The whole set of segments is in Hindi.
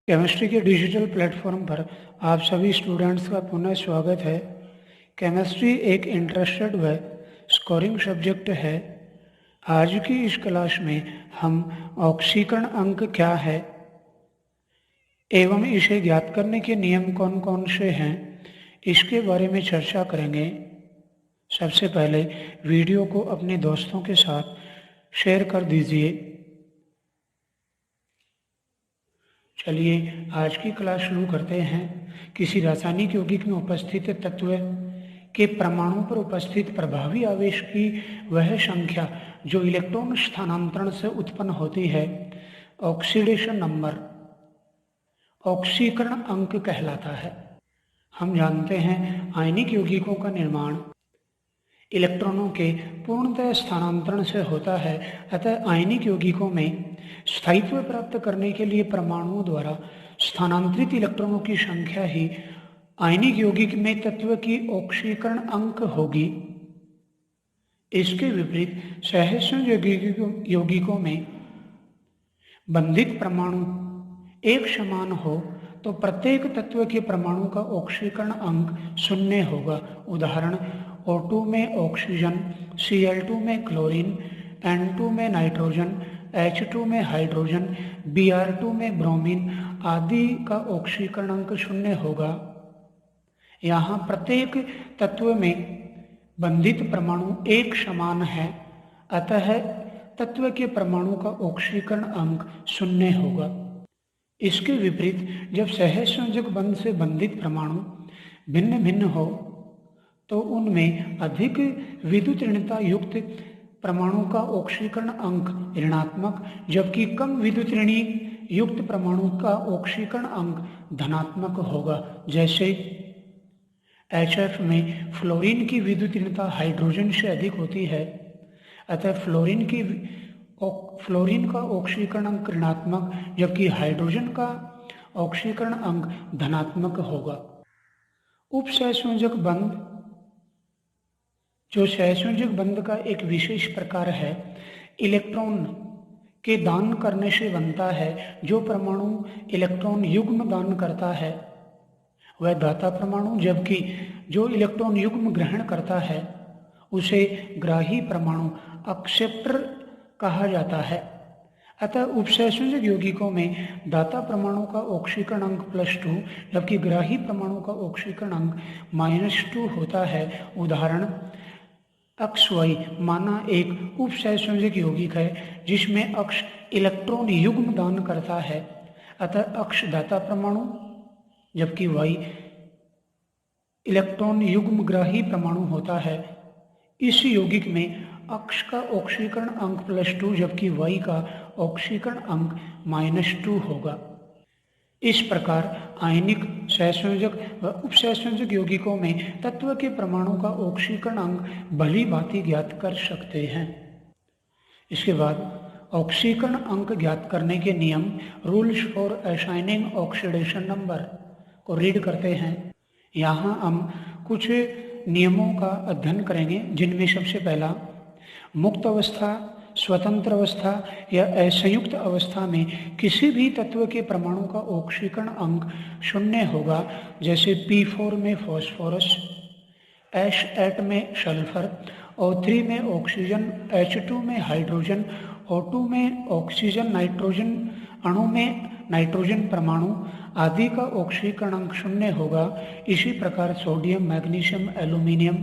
केमिस्ट्री के डिजिटल प्लेटफॉर्म पर आप सभी स्टूडेंट्स का पुनः स्वागत है। केमिस्ट्री एक इंटरेस्टेड व स्कोरिंग सब्जेक्ट है। आज की इस क्लास में हम ऑक्सीकरण अंक क्या है एवं इसे ज्ञात करने के नियम कौन कौन से हैं, इसके बारे में चर्चा करेंगे। सबसे पहले वीडियो को अपने दोस्तों के साथ शेयर कर दीजिए। चलिए आज की क्लास शुरू करते हैं। किसी रासायनिक यौगिक में उपस्थित तत्व के परमाणु पर उपस्थित प्रभावी आवेश की वह संख्या जो इलेक्ट्रॉन स्थानांतरण से उत्पन्न होती है, ऑक्सीडेशन नंबर, ऑक्सीकरण अंक कहलाता है। हम जानते हैं आयनिक यौगिकों का निर्माण इलेक्ट्रॉनों के पूर्णतः स्थानांतरण से होता है। अतः आयनिक यौगिकों में स्थायित्व प्राप्त करने के लिए परमाणुओं द्वारा स्थानांतरित इलेक्ट्रॉनों की संख्या ही आयनिक यौगिक में तत्व की ऑक्सीकरण अंक होगी। इसके विपरीत सहसंयोजक यौगिकों में बंधित परमाणु एक समान हो तो प्रत्येक तत्व के परमाणु का ऑक्सीकरण अंक 0 होगा। उदाहरण O2 में ऑक्सीजन, Cl2 में क्लोरीन, N2 में नाइट्रोजन, H2 में हाइड्रोजन, Br2 में ब्रोमीन आदि का ऑक्सीकरण अंक 0 होगा। यहाँ प्रत्येक तत्व में बंधित परमाणु एक समान है, अतः तत्व के परमाणु का ऑक्सीकरण अंक 0 होगा। इसके विपरीत जब सहसंयोजक बंध से बंधित परमाणु भिन्न भिन्न हो तो उनमें अधिक विद्युत ऋणता युक्त परमाणु का ऑक्सीकरण अंक ऋणात्मक, जबकि कम विद्युत ऋणी युक्त परमाणु का ऑक्सीकरण अंक धनात्मक होगा। जैसे HF में फ्लोरीन की विद्युत ऋणता हाइड्रोजन से अधिक होती है, अतः फ्लोरीन का ऑक्सीकरण अंक ऋणात्मक, जबकि हाइड्रोजन का ऑक्सीकरण अंक धनात्मक होगा। उपसहसंयोजक बंध जो सहसंयोजक बंध का एक विशेष प्रकार है, इलेक्ट्रॉन के दान करने से बनता है। जो परमाणु इलेक्ट्रॉन युग्म दान करता है वह दाता परमाणु, जबकि जो इलेक्ट्रॉन युग्म ग्रहण करता है उसे ग्राही परमाणु, एक्सेप्टर कहा जाता है। अतः उपसहसंयोजक यौगिकों में दाता परमाणु का ऑक्सीकरण अंक +2 जबकि ग्राही परमाणु का ऑक्सीकरण अंक -2 होता है। उदाहरण XY माना एक उपसहसंयोजक यौगिक है जिसमें अक्ष इलेक्ट्रॉन युग्म दान करता है, अतः अक्ष दाता परमाणु, जबकि Y इलेक्ट्रॉन युग्म ग्राही परमाणु होता है। इस यौगिक में अक्ष का ऑक्सीकरण अंक +2 जबकि Y का ऑक्सीकरण अंक -2 होगा। इस प्रकार आयनिक, सहसंयोजक व उपसहसंयोजक यौगिकों में तत्व के परमाणु का ऑक्सीकरण अंक भली भांति ज्ञात कर सकते हैं। इसके बाद ऑक्सीकरण अंक ज्ञात करने के नियम, rules for assigning oxidation number को रीड करते हैं। यहाँ हम कुछ नियमों का अध्ययन करेंगे, जिनमें सबसे पहला, मुक्त अवस्था, स्वतंत्र अवस्था या असंयुक्त अवस्था में किसी भी तत्व के परमाणु का ऑक्सीकरण अंक 0 होगा। जैसे P4 में फॉस्फोरस, H8 में सल्फर, O3 में ऑक्सीजन, H2 में हाइड्रोजन, O2 में ऑक्सीजन, नाइट्रोजन अणु में नाइट्रोजन परमाणु आदि का ऑक्सीकरण अंक 0 होगा। इसी प्रकार sodium, magnesium, aluminium,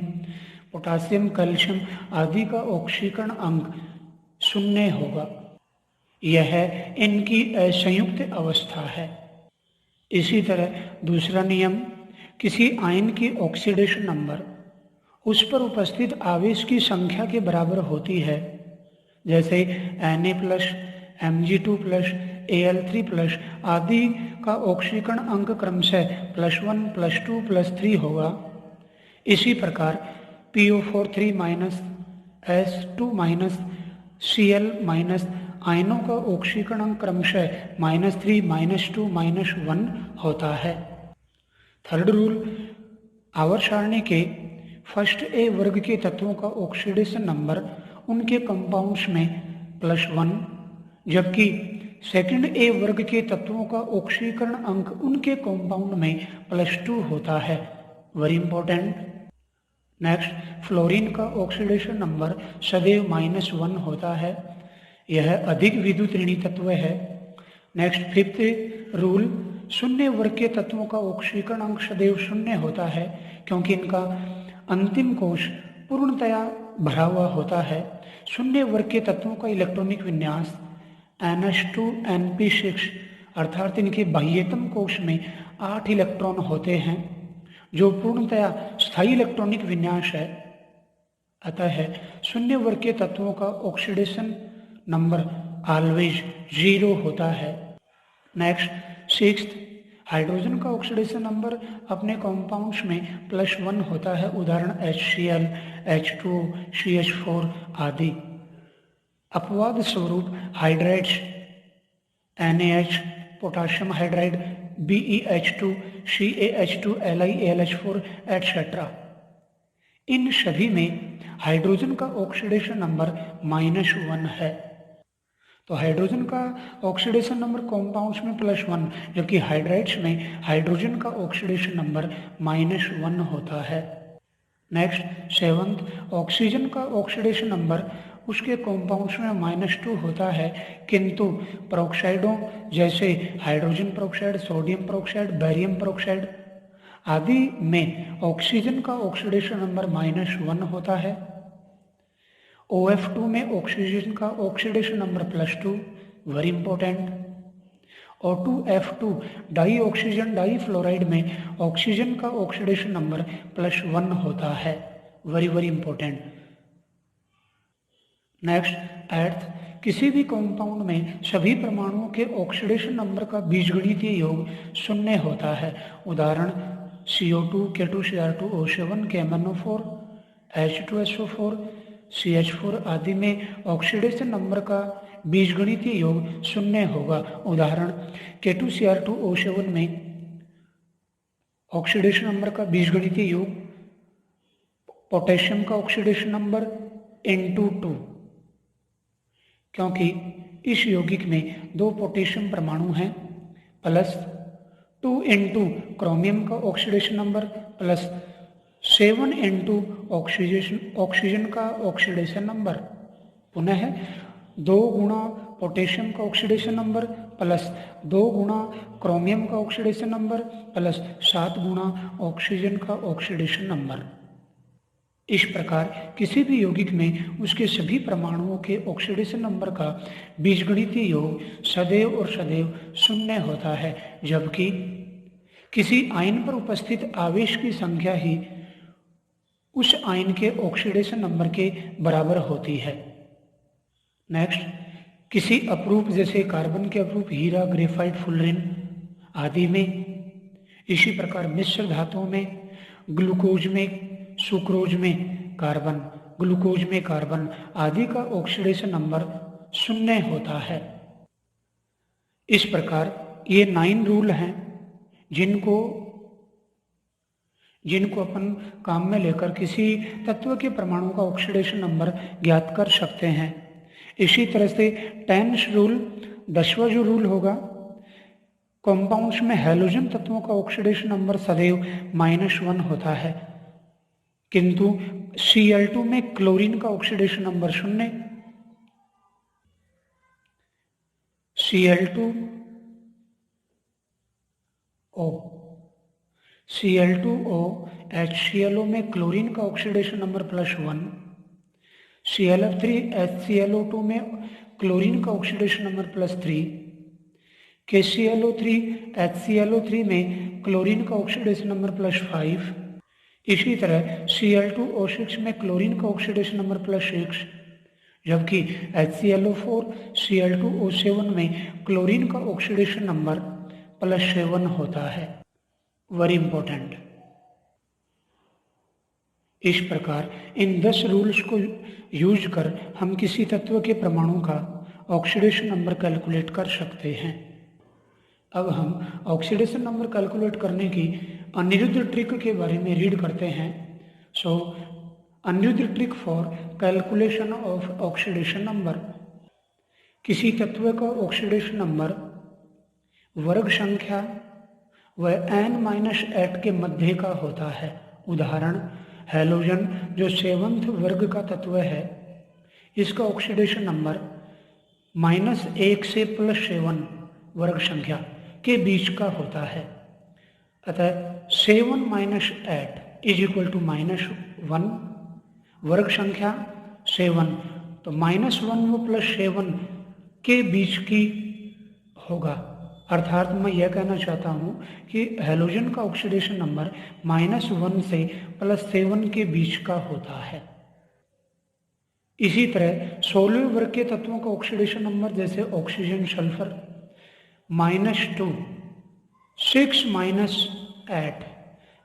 potassium, calcium आदि का ऑक्सीकरण अंक 0 होगा। यह इनकी असंयुक्त अवस्था है। इसी तरह दूसरा नियम, किसी आयन की ऑक्सीडेशन नंबर उस पर उपस्थित आवेश की संख्या के बराबर होती है। जैसे Na+, Mg2+, Al3+ आदि का ऑक्सीकरण अंक क्रमशः +1, +2, +3 होगा। इसी प्रकार PO4 S2 Cl- आयनों का ऑक्सीकरण अंक क्रमशः -3, -2, -1 होता है। थर्ड रूल, आवर्त सारणी के फर्स्ट A वर्ग के तत्वों का ऑक्सीडेशन नंबर उनके कंपाउंड्स में +1 जबकि सेकंड ए वर्ग के तत्वों का ऑक्सीकरण अंक उनके कंपाउंड में +2 होता है। Very important. नेक्स्ट, फ्लोरीन का ऑक्सीडेशन नंबर सदैव -1 होता है। यह अधिक विद्युत ऋणी तत्व है। नेक्स्ट, फिफ्थ रूल, शून्य वर्ग के तत्वों का ऑक्सीकरण अंक सदैव 0 होता है क्योंकि इनका अंतिम कोश पूर्णतया भरा हुआ होता है। शून्य वर्ग के तत्वों का इलेक्ट्रॉनिक विन्यास NH2 NP6 अर्थात इनके बाह्यतम कोश में 8 इलेक्ट्रॉन होते हैं जो पूर्णतया स्थायी इलेक्ट्रॉनिक विन्यास है। अतः शून्य वर्ग के तत्वों का ऑक्सीडेशन नंबर ऑलवेज 0 होता है। नेक्स्ट, सिक्स्थ, हाइड्रोजन का ऑक्सीडेशन नंबर अपने कंपाउंड्स में +1 होता है। उदाहरण HCl, H2, CH4 आदि। अपवाद स्वरूप hydrides NaH, potassium hydride BeH2, CaH2, LiAlH4 etcetera. इन सभी में हाइड्रोजन का ऑक्सीडेशन नंबर -1 है। तो हाइड्रोजन का ऑक्सीडेशन नंबर कंपाउंड्स में +1 जबकि हाइड्राइड्स में हाइड्रोजन का ऑक्सीडेशन नंबर -1 होता है। नेक्स्ट, सेवंथ, ऑक्सीजन का ऑक्सीडेशन नंबर उसके कंपाउंड्स में -2 होता है किंतु पेरोक्साइडों जैसे hydrogen peroxide, sodium peroxide, barium peroxide आदि में ऑक्सीजन का ऑक्सीडेशन नंबर -1 होता है। OF2 में ऑक्सीजन का oxidation number +2, very important. O2F2 dioxygen difluoride में ऑक्सीजन का ऑक्सीडेशन नंबर +1 होता है, very very important. Next, eighth, किसी भी कंपाउंड में सभी परमाणुओं के ऑक्सीडेशन नंबर का बीजगणितीय योग 0 होता है। उदाहरण CO2, K2Cr2O7, KMnO4, H2SO4, CH4 आदि में ऑक्सीडेशन नंबर का बीजगणितीय योग 0 होगा। उदाहरण K2Cr2O7 में ऑक्सीडेशन नंबर का बीजगणितीय योग पोटेशियम का ऑक्सीडेशन नंबर × 2 क्योंकि इस यौगिक में 2 पोटेशियम परमाणु हैं, +2 × क्रोमियम का ऑक्सीडेशन नंबर +7 × ऑक्सीजन का ऑक्सीडेशन नंबर। पुनः 2 गुणा पोटेशियम का ऑक्सीडेशन नंबर +2 गुणा क्रोमियम का ऑक्सीडेशन नंबर +7 गुणा ऑक्सीजन का ऑक्सीडेशन नंबर। इस प्रकार किसी भी यौगिक में उसके सभी परमाणुओं के ऑक्सीडेशन नंबर का बीजगणितीय योग सदैव और सदैव 0 होता है, जबकि किसी आयन पर उपस्थित आवेश की संख्या ही उस आयन के ऑक्सीडेशन नंबर के बराबर होती है। नेक्स्ट, किसी अपरूप जैसे कार्बन के अपरूप हीरा, ग्रेफाइट, फुलरिन आदि में, इसी प्रकार मिश्र धातुओं में ग्लूकोज में, सुक्रोज में कार्बन, ग्लूकोज में कार्बन आदि का ऑक्सीडेशन नंबर 0 होता है। इस प्रकार ये 9 रूल हैं जिनको अपन काम में लेकर किसी तत्व के परमाणु का ऑक्सीडेशन नंबर ज्ञात कर सकते हैं। इसी तरह से 10th रूल, 10वां जो रूल होगा, कंपाउंड्स में हैलोजन तत्वों का ऑक्सीडेशन नंबर सदैव -1 होता है किंतु Cl2 में क्लोरीन का ऑक्सीडेशन नंबर 0, Cl2O HClO में क्लोरीन का ऑक्सीडेशन नंबर +1, ClF3 HClO2 में क्लोरीन का ऑक्सीडेशन नंबर +3, KClO3 HClO3 में क्लोरीन का ऑक्सीडेशन नंबर +5, इसी तरह Cl2O6 में क्लोरीन का ऑक्सीडेशन नंबर +6, जबकि HClO4 Cl2O7 में क्लोरीन का ऑक्सीडेशन नंबर +7 होता है, वेरी इंपॉर्टेंट। इस प्रकार इन 10 रूल्स को यूज कर हम किसी तत्व के परमाणु का ऑक्सीडेशन नंबर कैलकुलेट कर सकते हैं। अब हम ऑक्सीडेशन नंबर कैलकुलेट करने की अनिरुद्ध ट्रिक के बारे में रीड करते हैं। So Aniruddh trick for calculation of oxidation number. किसी तत्व का ऑक्सीडेशन नंबर वर्ग संख्या व n-8 के मध्य का होता है। उदाहरण, हैलोजन जो 7th वर्ग का तत्व है, इसका ऑक्सीडेशन नंबर -1 से +7 वर्ग संख्या के बीच का होता है। अतः 7 - 8 = -1, वर्ग संख्या 7, तो -1 व +7 के बीच की होगा। अर्थात मैं यह कहना चाहता हूँ कि हैलोजन का ऑक्सीडेशन नंबर -1 से +7 के बीच का होता है। इसी तरह 16वें वर्ग के तत्वों का ऑक्सीडेशन नंबर, जैसे ऑक्सीजन, सल्फर, -2, 6 - 8,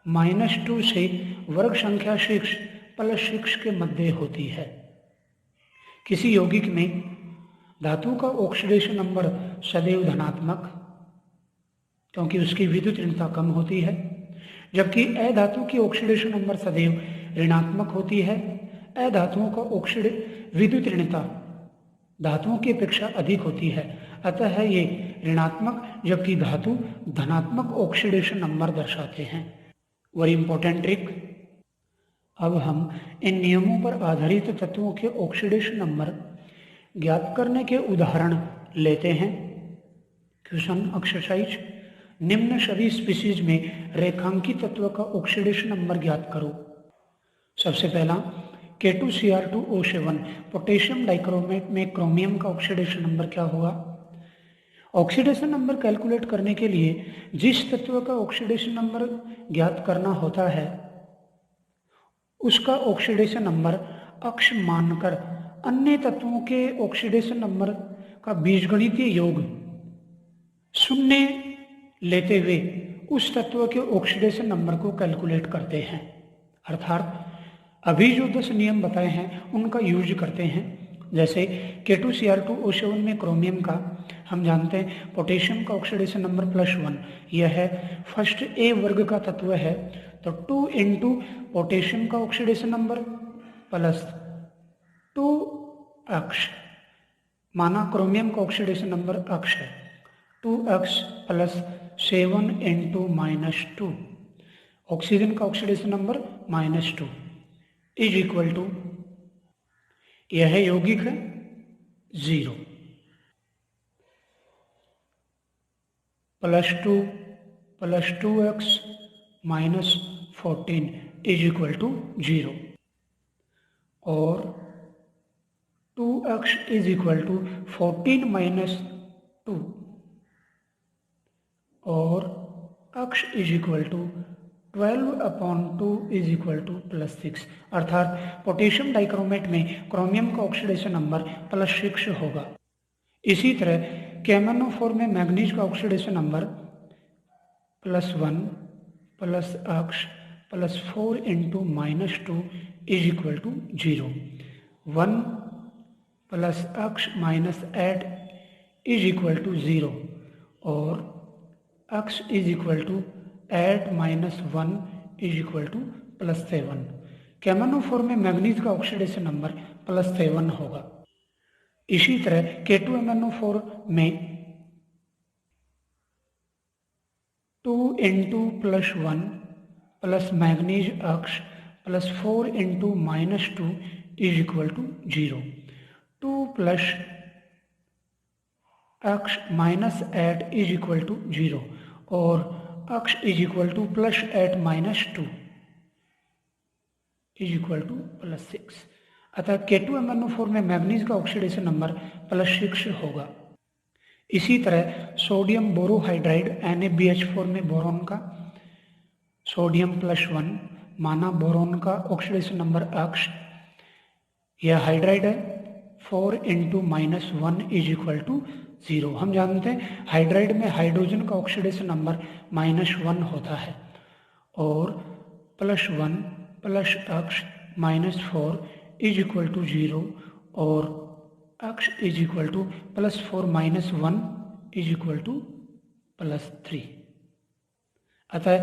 -2 से वर्ग संख्या 6 +6 के मध्य होती है। किसी यौगिक में धातु का ऑक्सीडेशन नंबर सदैव धनात्मक, क्योंकि उसकी विद्युत ऋणता कम होती है, जबकि अधातु की ऑक्सीडेशन नंबर सदैव ऋणात्मक होती है। अधातुओं का विद्युत ऋणता धातुओं की अपेक्षा अधिक होती है, अतः ये ऋणात्मक, जबकि धातु धनात्मक ऑक्सीडेशन नंबर दर्शाते हैं। Very important trick. अब हम इन नियमों पर आधारित तत्वों के ऑक्सीडेशन नंबर ज्ञात करने के उदाहरण लेते हैं। क्वेश्चन एक्सरसाइज, निम्न सभी स्पीशीज में रेखांकित तत्व का ऑक्सीडेशन नंबर ज्ञात करो। सबसे पहला K2Cr2O7 पोटेशियम डाइक्रोमेट में क्रोमियम का ऑक्सीडेशन नंबर क्या होगा? ऑक्सीडेशन नंबर कैलकुलेट करने के लिए जिस तत्व का ऑक्सीडेशन नंबर ज्ञात करना होता है, उसका ऑक्सीडेशन नंबर अक्ष मानकर अन्य तत्वों के ऑक्सीडेशन नंबर का बीजगणितीय योग 0 लेते हुए उस तत्व के ऑक्सीडेशन नंबर को कैलकुलेट करते हैं। अर्थात अभी जो 10 नियम बताए हैं उनका यूज करते हैं। जैसे K2Cr2O7 में क्रोमियम का हम जानते हैं पोटेशियम का ऑक्सीडेशन नंबर +1, यह है फर्स्ट ए वर्ग का तत्व है, तो 2 इंटू पोटेशियम का ऑक्सीडेशन नंबर प्लस 2 अक्ष, माना क्रोमियम का ऑक्सीडेशन नंबर अक्ष है, 2x प्लस 7 इंटू -2, ऑक्सीजन का oxidation number -2 is equal to, यह है यौगिक है 0, +2 plus 2x -14 is equal to 0, और 2x इज इक्वल टू 14 - 2 और x is equal to 12/2 is equal to +6। अर्थात पोटेशियम डाइक्रोमेट में क्रोमियम का ऑक्सीडेशन नंबर +6 होगा। इसी तरह KMnO4 में मैग्नीज का oxidation number +1 plus x plus 4 into -2 is equal to 0, 1 plus x -8 is equal to 0, और x is equal to 8 - 1 is equal to +7। KMnO4 में मैग्नीज का ऑक्सीडेशन नंबर +7 होगा। इसी तरह K2MnO4 में 2 into +1 plus manganese x plus 4 into -2 is equal to 0, 2 plus x -8 is equal to 0, और x is equal to +8 - 2 is equal to +6। अतः K2MnO4 में मैग्नीज का ऑक्सीडेशन नंबर +6 होगा। इसी तरह सोडियम बोरोहाइड्राइड NaBH4 में बोरोन का सोडियम +1, माना बोरोन का ऑक्सीडेशन नंबर x, यह हाइड्राइड है, 4 इंटू -1 इज इक्वल टू 0। हम जानते हैं हाइड्राइड में हाइड्रोजन का ऑक्सीडेशन नंबर -1 होता है, और +1 plus x -4 is equal to 0, और x is equal to +4 - 1 is equal to +3। अतः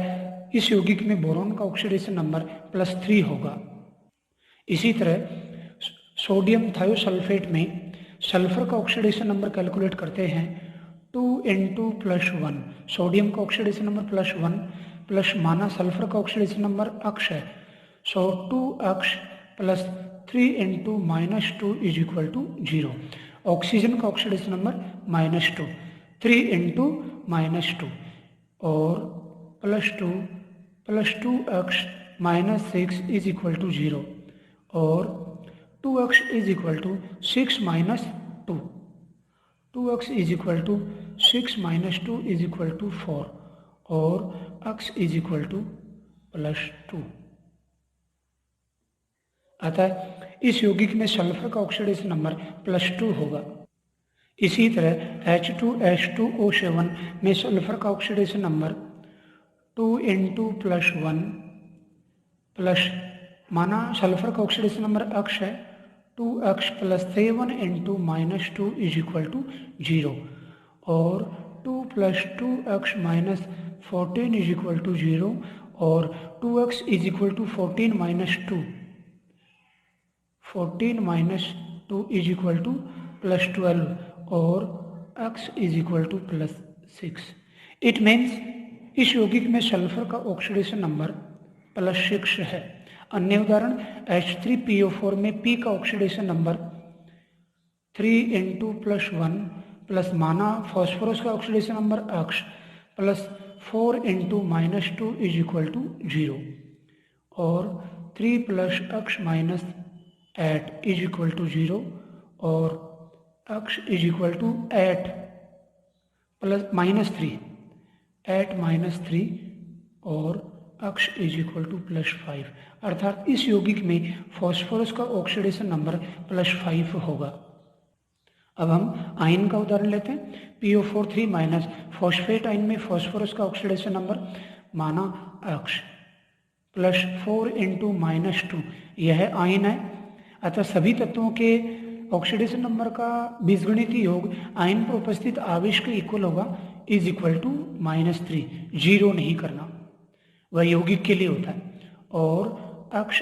इस यौगिक में बोरोन का ऑक्सीडेशन नंबर +3 होगा। इसी तरह सोडियम थायोसल्फेट में सल्फर का ऑक्सीडेशन नंबर कैलकुलेट करते हैं 2 इंटू प्लस 1, सोडियम का ऑक्सीडेशन नंबर प्लस 1 प्लस माना सल्फर का ऑक्सीडेशन नंबर अक्ष है, so 2 x plus 3 into -2 is equal to 0। Oxygen का ऑक्सीडेशन नंबर -2, 3 इंटू -2 और प्लस 2 अक्ष -6 इज इक्वल टू 0 और 2 x is equal to 6 minus 2, 2 x is equal to 6 minus 2 is equal to 4 और अक्ष इज इक्वल टू +2। अतः इस यौगिक में सल्फर का ऑक्सीडेशन नंबर +2 होगा। इसी तरह H2H2O7 में सल्फर का oxidation number 2 into plus 1 plus माना सल्फर का ऑक्सीडेशन नंबर अक्ष है 2 x plus 7 into -2 is equal to 0 और 2 प्लस 2 अक्ष माइनस 14 इज इक्वल टू 0 और 2 x is equal to 14 minus 2, 14 minus 2 is equal to +12 और x is equal to +6। It means इस यौगिक में सल्फर का ऑक्सीडेशन नंबर +6 है। अन्य उदाहरण H3PO4 में P का oxidation number 3 into plus 1 plus माना फॉस्फोरस का oxidation number x plus 4 into -2 is equal to 0 और 3 प्लस अक्ष माइनस 8 इज इक्वल टू 0 और x is equal to 8 plus -3, 8 -3 और अक्ष इज इक्वल टू +5। अर्थात इस यौगिक में फॉस्फोरस का ऑक्सीडेशन नंबर +5 होगा। अब हम आयन का उदाहरण लेते हैं। PO4 माइनस फॉस्फेट आयन में फॉस्फोरस का ऑक्सीडेशन नंबर माना अक्ष +4 इंटू -2 यह आयन है। अतः सभी तत्वों के ऑक्सीडेशन नंबर का बीजगणितीय योग आयन पर उपस्थित आवेश के इक्वल होगा इज इक्वल टू -3, 0 नहीं करना, वह यौगिक के लिए होता है। और अक्ष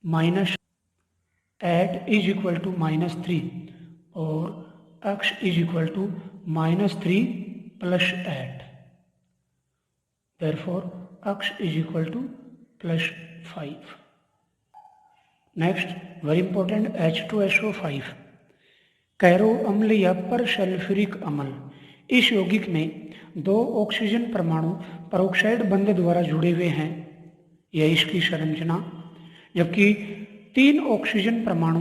-8 इज इक्वल टू -3 और x is equal to -3 + 8, therefore x is equal to +5। Next very important H2SO5 Caro अम्ल या परसल्फ्यूरिक अम्ल। इस यौगिक में 2 ऑक्सीजन परमाणु पेरोक्साइड बंध द्वारा जुड़े हुए हैं, यह इसकी संरचना, जबकि 3 ऑक्सीजन परमाणु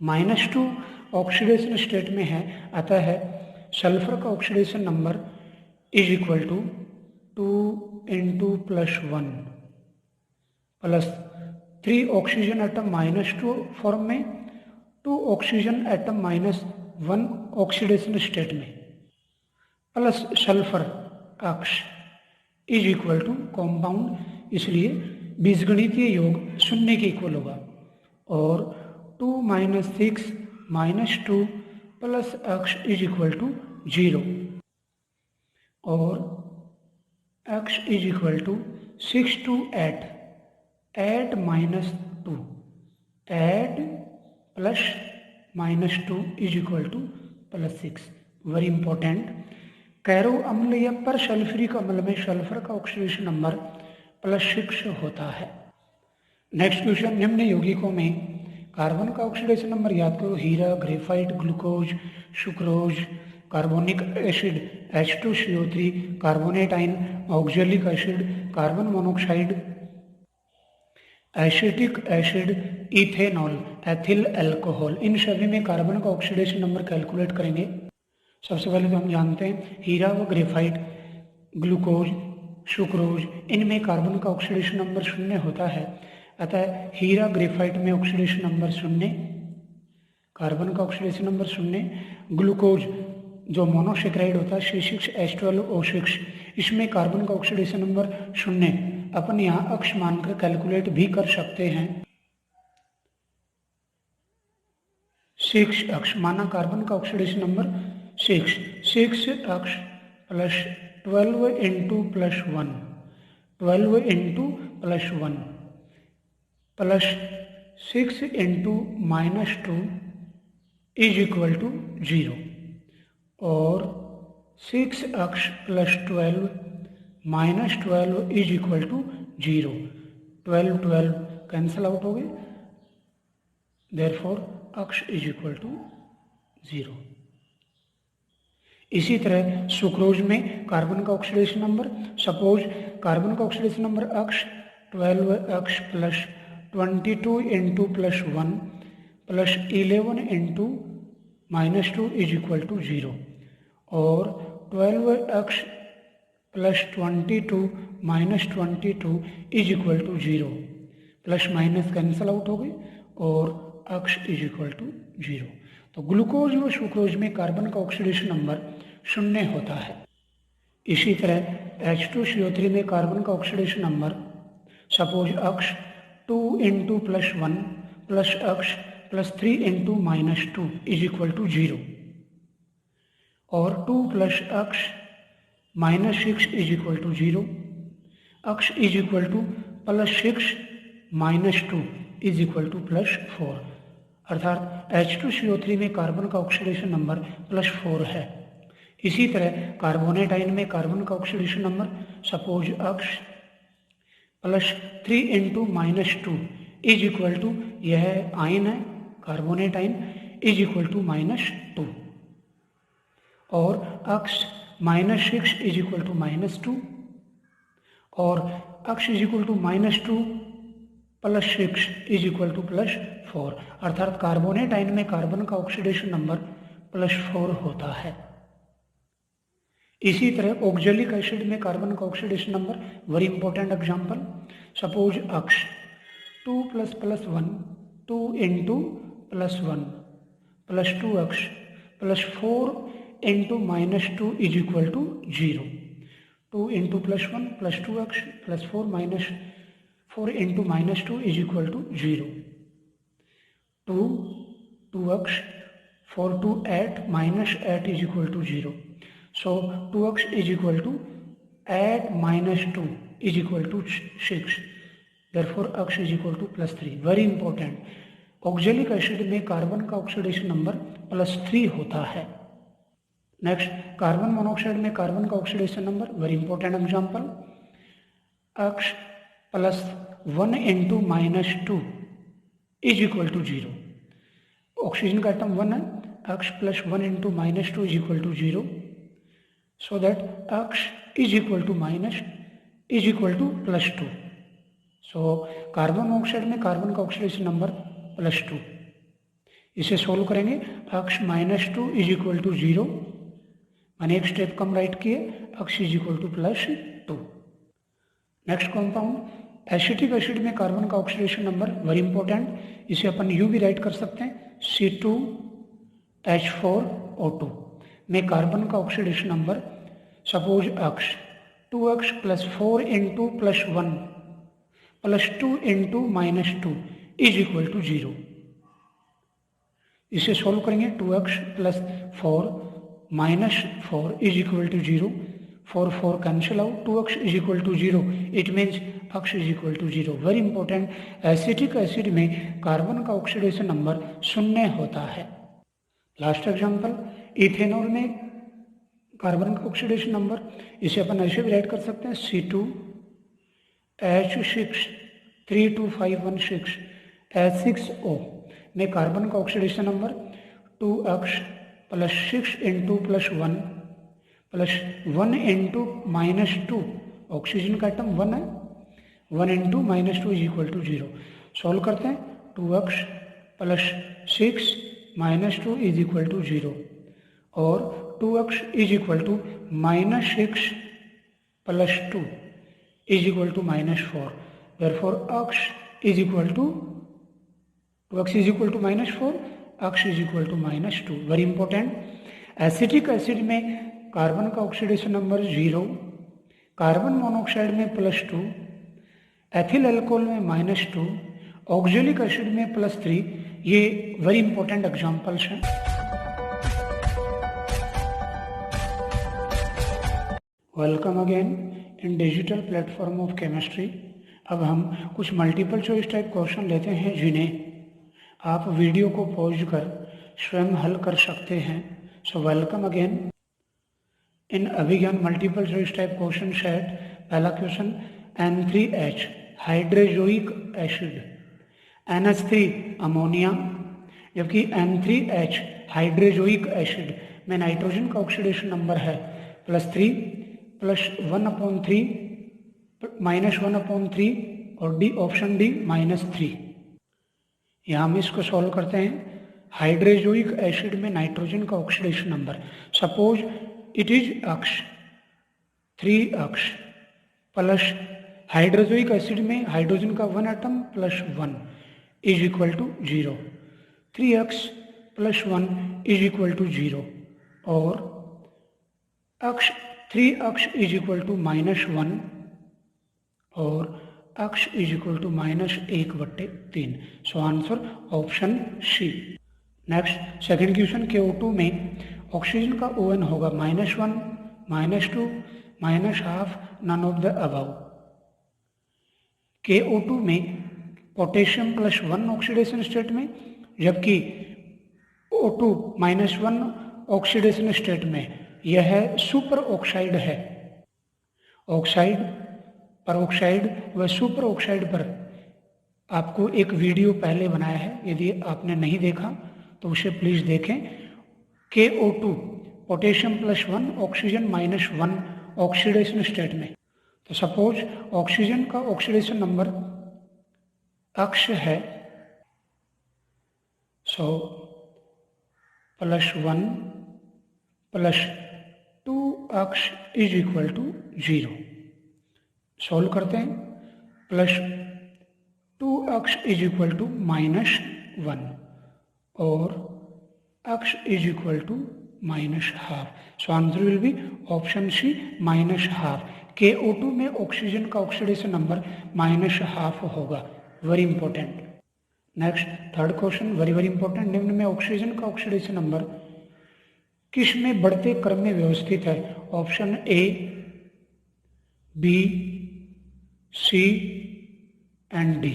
-2 ऑक्सीडेशन स्टेट में है। अतः सल्फर का oxidation number is equal to 2 into plus 1 plus 3 oxygen atom -2 form में, 2 ऑक्सीजन एटम -1 ऑक्सीडेशन स्टेट में plus sulphur x is equal to compound, इसलिए बीजगणितीय योग 0 के इक्वल होगा और 2 - 6 -2 प्लस अक्ष इज इक्वल टू 0 और x is equal to 6 to 8, 8 - 2, 8 plus -2 is equal to +6। Very important, Caro अम्ल या परसल्फ्यूरिक अम्ल में सल्फर का ऑक्सीडेशन नंबर +6 होता है। नेक्स्ट क्वेश्चन, निम्न यौगिकों में कार्बन का ऑक्सीडेशन नंबर याद करो। हीरा, graphite, glucose, sucrose, carbonic acid H2CO3, carbonate ion, oxalic acid, carbon monoxide, acetic acid, ethanol, ethyl alcohol. इन सभी में कार्बन का ऑक्सीडेशन नंबर कैलकुलेट करेंगे। सबसे पहले तो हम जानते हैं हीरा व ग्रेफाइट, ग्लूकोज, सुक्रोज, इनमें कार्बन का ऑक्सीडेशन नंबर 0 होता है। अतः हीरा ग्रेफाइट में ऑक्सीडेशन नंबर 0, कार्बन का ऑक्सीडेशन नंबर 0। ग्लूकोज जो मोनोसेक्राइड होता है C6H12O6, इसमें कार्बन का ऑक्सीडेशन नंबर 0। अपन यहाँ अक्ष मानकर कैलकुलेट भी कर सकते हैं। 6 अक्ष माना कार्बन का oxidation number 6 x plus 12 into plus 1, 12 into plus 1 plus 6 into -2 is equal to 0 और 6x plus 12 minus 12 is equal to 0। 12 12 cancel out हो गए, therefore x is equal to 0। इसी तरह सुक्रोज में कार्बन का ऑक्सीडेशन नंबर, सपोज कार्बन का oxidation number x 12x plus 22 into plus 1 plus 11 into -2 is equal to 0 और 12x plus 22 minus 22 is equal to 0। Plus minus cancel out हो गए और x इज इक्वल टू 0। तो ग्लूकोज व सुक्रोज में कार्बन का ऑक्सीडेशन नंबर 0 होता है। इसी तरह H2CO3 में कार्बन का oxidation number, suppose x 2 into plus 1 plus x plus 3 into -2 is equal to 0 और 2 plus x minus 6 is equal to 0। x is equal to plus 6 minus 2 is equal to plus 4, अर्थात H2CO3 में कार्बन का ऑक्सीडेशन नंबर प्लस 4 है। इसी तरह कार्बोनेट आयन में कार्बन का oxidation number, suppose x plus 3 into -2 is equal to, यह आयन है carbonate ion, is equal to -2 और x -6 इज इक्वल टू -2 और x is equal to -2 plus 6 is equal to plus 4, अर्थात कार्बोनेट आयन में कार्बन का ऑक्सीडेशन नंबर प्लस 4 होता है। इसी तरह ऑक्जेलिक एसिड में कार्बन का oxidation number, very important example, suppose x 2 plus plus 1 2 into plus 1 plus 2x plus 4 into -2 is equal to 0। 2 into plus 1 plus 2x plus 4 minus 4 into -2 is equal to 0। 2x 4 2 8 minus 8 is equal to 0। So 2x is equal to 8 minus 2 is equal to 6. Therefore x is equal to plus 3. Very important. Oxalic acid में कार्बन का ऑक्सीडेशन नंबर प्लस 3 होता है। नेक्स्ट, कार्बन मोनोऑक्साइड में कार्बन का oxidation number, very important example, x plus 1 into -2 is equal to 0। Oxygen का एटम 1 है, x plus 1 into -2 is equal to 0, so that x is equal to minus is equal to plus 2. So carbon monoxide में कार्बन का ऑक्सीडेशन नंबर प्लस 2। इसे सोल्व करेंगे, x minus 2 is equal to 0, मैंने एक स्टेप कम राइट किए, x is equal to plus 2। Next compound acetic acid में कार्बन का ऑक्सीडेशन नंबर, वेरी इंपॉर्टेंट, इसे अपन यू भी राइट कर सकते हैं, C2H4O2 में कार्बन का oxidation number, suppose x 2x plus 4 into plus 1 plus 2 into -2 is equal to 0। इसे सोल्व करेंगे, 2x plus 4 minus 4 is equal to 0, 4 4 cancel out, 2x is equal to 0, it means x is equal to 0। Very important, acetic acid में कार्बन का ऑक्सीडेशन नंबर 0 होता है। लास्ट एग्जांपल, इथेनॉल में कार्बन का ऑक्सीडेशन नंबर, इसे अपन ऐसे भी राइट कर सकते हैं, C2H6 32516H6O में कार्बन का oxidation number 2x plus 6 into plus 1 plus 1 into -2, oxygen का एटम 1 है, 1 into -2 is equal to 0। Solve करते हैं, 2x plus 6 -2 is equal to 0 और 2x is equal to -6 plus 2 is equal to -4। Therefore x is equal to 2x is equal to -4, x is equal to -2। Very important, acetic acid में कार्बन का ऑक्सीडेशन नंबर 0, कार्बन मोनोऑक्साइड में +2, एथिल अल्कोहल में -2, ऑक्जेलिक एसिड में +3। ये वेरी इंपॉर्टेंट एग्जांपल्स हैं। Welcome again in digital platform of chemistry. अब हम कुछ मल्टीपल चॉइस टाइप क्वेश्चन लेते हैं जिन्हें आप वीडियो को पॉज कर स्वयं हल कर सकते हैं। So welcome again in Abhigyan multiple choice type question set. पहला question N3H hydrazoic acid, NH3 ammonia, जबकि N3H हाइड्रोजोइक एसिड में नाइट्रोजन का ऑक्सीडेशन नंबर है +3 +1/3 -1/3 और डी ऑप्शन डी -3। यहाँ हम इसको सॉल्व करते हैं। हाइड्रोजोइक एसिड में नाइट्रोजन का oxidation number, suppose it is x 3 x plus hydrazoic acid में हाइड्रोजन का 1 atom +1 is equal to 0, 3x + 1 is equal to 0 और अक्ष 3 अक्ष इज इक्वल टू -1 और x is equal to -1/3। So answer option C. Next second question, KO2 में ऑक्सीजन का ON होगा -1 -2 -½ none of the above. KO2 में पोटेशियम +1 ऑक्सीडेशन स्टेट में, जबकि O2 -1 ऑक्सीडेशन स्टेट में। यह सुपर ऑक्साइड है। ऑक्साइड, परऑक्साइड व सुपर ऑक्साइड पर आपको एक वीडियो पहले बनाया है, यदि आपने नहीं देखा तो उसे प्लीज देखें। KO2 potassium +1 oxygen -1 oxidation state में। तो सपोज ऑक्सीजन का ऑक्सीडेशन नंबर अक्ष है, सो +1 +2 x is equal to 0। Solve करते हैं। +2 अक्ष इज इक्वल टू -1 और x is equal to -½ so answer will be option C -½ KO2 में ऑक्सीजन का ऑक्सीडेशन नंबर -½ होगा। Very important. Next third question, very very important. निम्न में ऑक्सीजन का ऑक्सीडेशन नंबर किस में बढ़ते क्रम में व्यवस्थित है? Option A, B, C and D।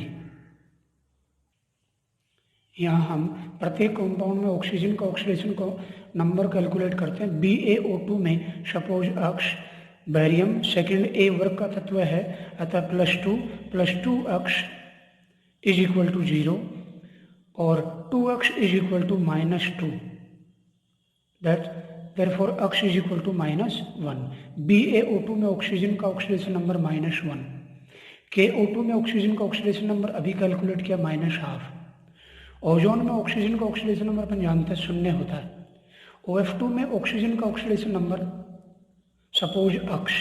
यहाँ हम प्रत्येक कंपाउंड में ऑक्सीजन का ऑक्सीडेशन को नंबर कैलकुलेट करते हैं। BaO2 में सपोज अक्ष बैरियम सेकेंड A वर्ग का तत्व है, अतः +2 अक्ष इज इक्वल टू 0 और 2 x is equal to -2, therefore अक्ष इज इक्वल टू -1। BaO2 में ऑक्सीजन का ऑक्सीडेशन नंबर -1, KO2 में ऑक्सीजन का ऑक्सीडेशन नंबर अभी कैलकुलेट किया -½ ओजोन में ऑक्सीजन का ऑक्सीडेशन नंबर अपन जानते हैं 0 होता है। OF2 में ऑक्सीजन का ऑक्सीडेशन नंबर सपोज अक्ष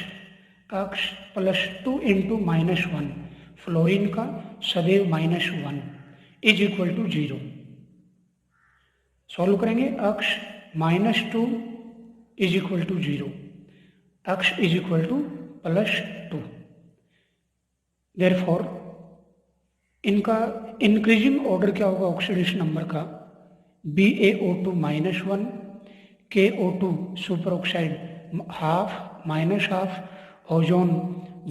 +2 × -1, फ्लोरीन का सदैव -1 इज इक्वल टू 0। सॉल्व करेंगे। अक्ष -2 इज इक्वल टू 0, अक्ष इज इक्वल टू +2। देयरफॉर इनका इंक्रीजिंग ऑर्डर क्या होगा ऑक्सीडेशन नंबर का? BaO2 -1, KO2 super oxide ½ ozone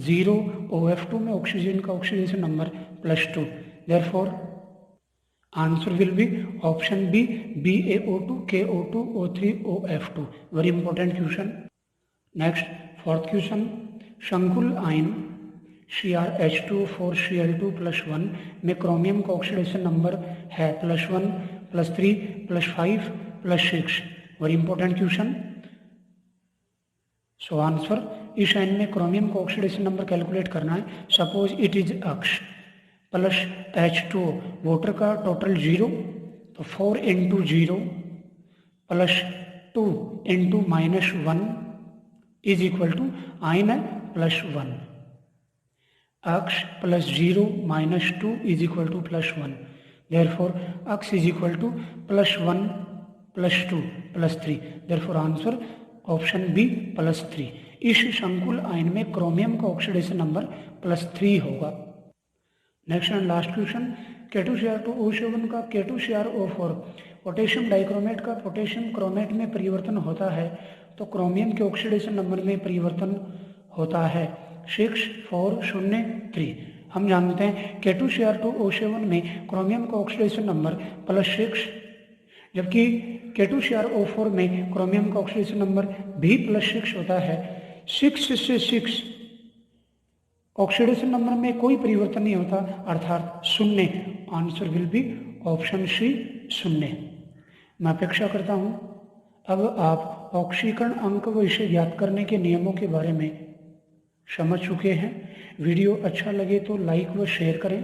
0, OF2 में ऑक्सीजन का oxidation number +2। Therefore answer will be option B BaO2 KO2 O3 OF2। Very important question. Next fourth question, शंकुल आयन CrH2 4Cl2+1 में क्रोमियम का ऑक्सीडेशन नंबर है +1 +3 +5 +6। Very important question. So answer, इस आयन में क्रोमियम का ऑक्सीडेशन नंबर कैलकुलेट करना है। सपोज इट इज अक्ष +H2, वाटर का टोटल 0, तो 4 × 0 +2 × -1 इज इक्वल टू आयन है +1। X +0 -2 is equal to +1। Therefore x is equal to +1 +2 +3। Therefore answer option B +3। इस शंकुल आयन में क्रोमियम का ऑक्सीडेशन नंबर +3 होगा। Next and last question, K2Cr2O7 का K2CrO4 पोटेशियम डाइक्रोमेट का पोटेशियम क्रोमेट में परिवर्तन होता है, तो क्रोमियम के ऑक्सीडेशन नंबर में परिवर्तन होता है 6 4 0 3। हम जानते हैं K2Cr2O7 में क्रोमियम का ऑक्सीडेशन नंबर +6, जबकि K2Cr O4 में क्रोमियम का ऑक्सीडेशन नंबर भी +6 होता है। 6 से 6 ऑक्सीडेशन नंबर में कोई परिवर्तन नहीं होता, अर्थात 0। Answer will be option C 0। मैं अपेक्षा करता हूं अब आप ऑक्सीकरण अंक व इसे ज्ञात करने के नियमों के बारे में समझ चुके हैं। वीडियो अच्छा लगे तो लाइक व शेयर करें।